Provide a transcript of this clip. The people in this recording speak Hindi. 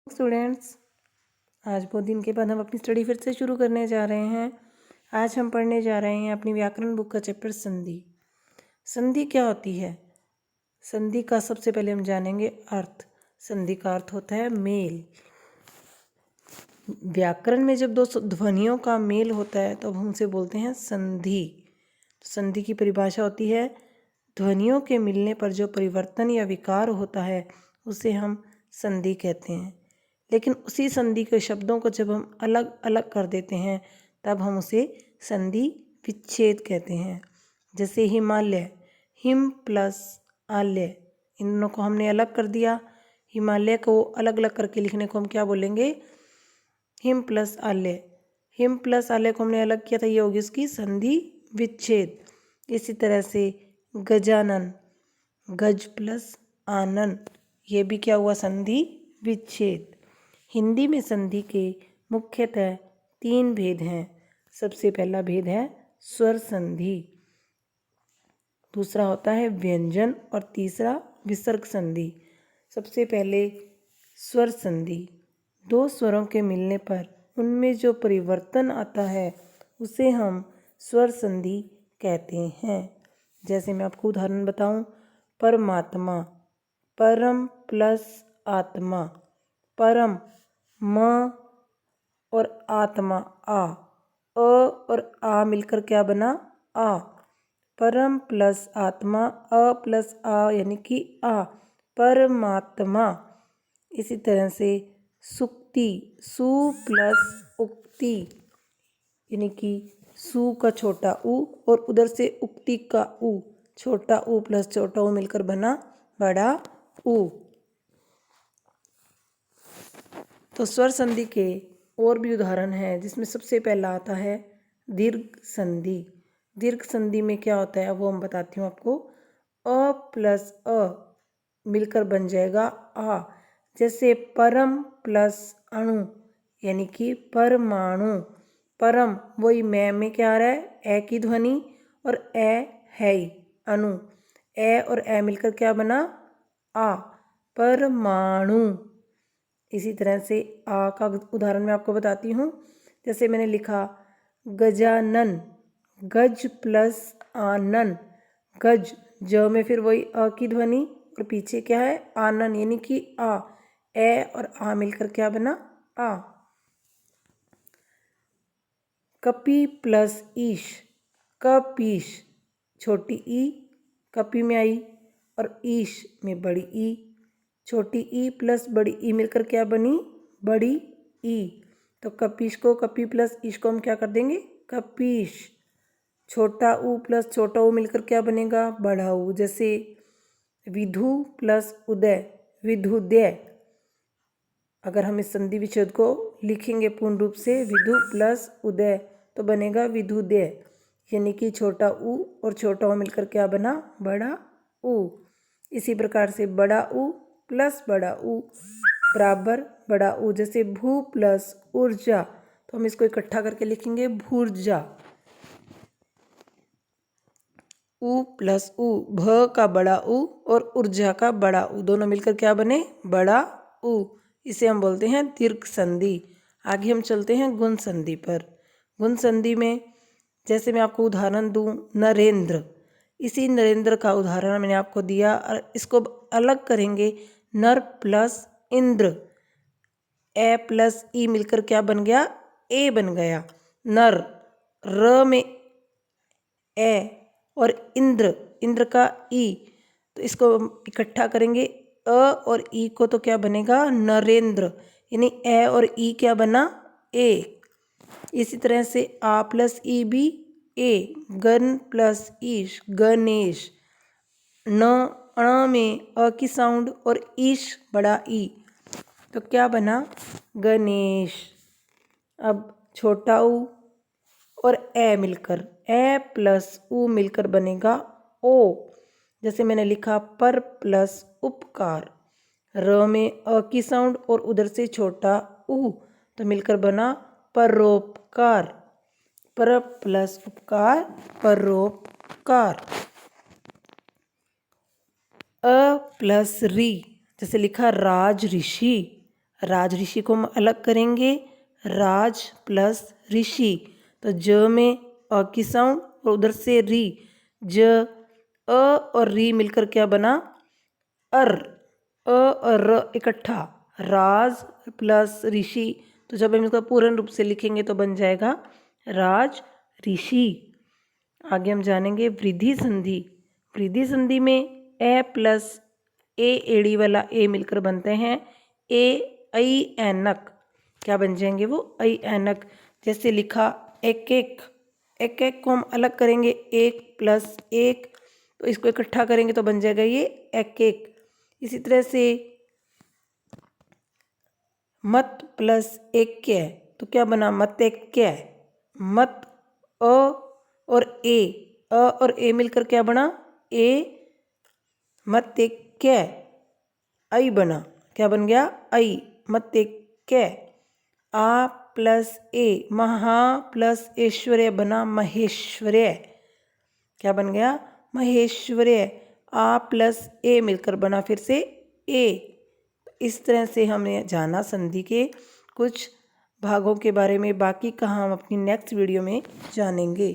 स्टूडेंट्स, आज बहुत दिन के बाद हम अपनी स्टडी फिर से शुरू करने जा रहे हैं। आज हम पढ़ने जा रहे हैं अपनी व्याकरण बुक का चैप्टर संधि। संधि क्या होती है? संधि का सबसे पहले हम जानेंगे अर्थ। संधि का अर्थ होता है मेल। व्याकरण में जब दो ध्वनियों का मेल होता है तो हम उसे बोलते हैं संधि। संधि की परिभाषा होती है ध्वनियों के मिलने पर जो परिवर्तन या विकार होता है उसे हम संधि कहते हैं। लेकिन उसी संधि के शब्दों को जब हम अलग अलग कर देते हैं तब हम उसे संधि विच्छेद कहते हैं। जैसे हिमालय, हिम प्लस आलय, इन दोनों को हमने अलग कर दिया। हिमालय को अलग अलग करके लिखने को हम क्या बोलेंगे? हिम प्लस आलय। हिम प्लस आलय को हमने अलग किया था, ये होगी उसकी संधि विच्छेद। इसी तरह से गजानन, गज प्लस आनन, ये भी क्या हुआ? संधि विच्छेद। हिंदी में संधि के मुख्यतः 3 भेद हैं। सबसे पहला भेद है स्वर संधि, दूसरा होता है व्यंजन और तीसरा विसर्ग संधि। सबसे पहले स्वर संधि। 2 स्वरों के मिलने पर उनमें जो परिवर्तन आता है उसे हम स्वर संधि कहते हैं। जैसे मैं आपको उदाहरण बताऊं, परमात्मा, परम प्लस आत्मा, परम म और आत्मा आ, और आ मिलकर क्या बना? आ। परम प्लस आत्मा, अ प्लस आ यानी कि आ, परमात्मा। इसी तरह से सुक्ति, सु प्लस उक्ति यानी कि सु का छोटा ऊ और उधर से उक्ति का ऊ, छोटा ऊ प्लस छोटा ऊ मिलकर बना बड़ा ऊ। तो स्वर संधि के और भी उदाहरण हैं जिसमें सबसे पहला आता है दीर्घ संधि। दीर्घ संधि में क्या होता है वो हम बताती हूँ आपको। अ प्लस अ मिलकर बन जाएगा आ। जैसे परम प्लस अणु यानी कि परमाणु। परम वही मैं में क्या आ रहा है? ए की ध्वनि और ए है ही अणु। ए और ए मिलकर क्या बना? आ, परमाणु। इसी तरह से आ का उदाहरण मैं आपको बताती हूँ। जैसे मैंने लिखा गजानन, गज प्लस आनन, गज, ज में फिर वही अ की ध्वनि और पीछे क्या है? आनन यानी कि आ। ए और आ मिलकर क्या बना? आ। कपि प्लस ईश, कपीश, छोटी ई कपि में आई और ईश में बड़ी ई, छोटी ई प्लस बड़ी ई मिलकर क्या बनी? बड़ी ई। तो कपीश को, कपि प्लस ईश को हम क्या कर देंगे? कपीश। छोटा ऊ प्लस छोटा ऊ मिलकर क्या बनेगा? बड़ा ऊ। जैसे विधु प्लस उदय, विधुदय। अगर हम इस संधि विच्छेद को लिखेंगे पूर्ण रूप से, विधु प्लस उदय, तो बनेगा विधुदय यानी कि छोटा ऊ और छोटा ऊ मिलकर क्या बना? बड़ा ऊ। इसी प्रकार से बड़ा ऊ प्लस बड़ा ऊ बराबर बड़ा ऊ। जैसे भू प्लस ऊर्जा, तो हम इसको इकट्ठा करके लिखेंगे भूर्जा। ऊ प्लस ऊ, भ का बड़ा ऊ और ऊर्जा का बड़ा ऊ, दोनों मिलकर क्या बने? बड़ा ऊ। इसे हम बोलते हैं दीर्घ संधि। आगे हम चलते हैं गुण संधि पर। गुण संधि में जैसे मैं आपको उदाहरण दूं, नरेंद्र, इसी नरेंद्र का उदाहरण मैंने आपको दिया और इसको अलग करेंगे, नर प्लस इंद्र, ए प्लस ई मिलकर क्या बन गया? ए बन गया। नर, र में ए और इंद्र, इंद्र का ई, तो इसको इकट्ठा करेंगे अ और ई को, तो क्या बनेगा? नरेंद्र यानी ए और ई क्या बना? ए। इसी तरह से आ प्लस ई भी ए, गन प्लस ईश, गणेश। न, अण में अ की साउंड और ईश बड़ा ई, तो क्या बना? गणेश। अब छोटा ऊ और ए मिलकर, ए प्लस ऊ मिलकर बनेगा ओ। जैसे मैंने लिखा पर प्लस उपकार, र में अ की साउंड और उधर से छोटा ऊ, तो मिलकर बना परोपकार। पर प्लस उपकार, परोपकार। अ प्लस री, जैसे लिखा राज ऋषि, राज ऋषि को हम अलग करेंगे, राज प्लस ऋषि, तो ज में अ की साउंड और उधर से री, ज अ और री मिलकर क्या बना, अर, अ और र इकट्ठा, राज प्लस ऋषि। तो जब हम इसका पूर्ण रूप से लिखेंगे तो बन जाएगा राज ऋषि। आगे हम जानेंगे वृद्धि संधि। वृद्धि संधि में ए प्लस ए एड़ी वाला ए मिलकर बनते हैं ए ऐ ऐनक। क्या बन जाएंगे वो, ऐ ऐनक। जैसे लिखा एक एक, एक एक को हम अलग करेंगे, एक प्लस एक, तो इसको इकट्ठा करेंगे तो बन जाएगा ये एक एक। इसी तरह से मत प्लस एक क्या, तो क्या बना मत एक क्या, मत अ और ए, अ और ए मिलकर क्या बना ए, मत एक क्या, ऐ बना, क्या बन गया ऐ, मत एक क्या। आ प्लस ए, महा प्लस ऐश्वर्य बना महेश्वर्य, क्या बन गया महेश्वर्य। आ प्लस ए मिलकर बना फिर से ए। इस तरह से हमने जाना संधि के कुछ भागों के बारे में, बाकी का हम अपनी नेक्स्ट वीडियो में जानेंगे।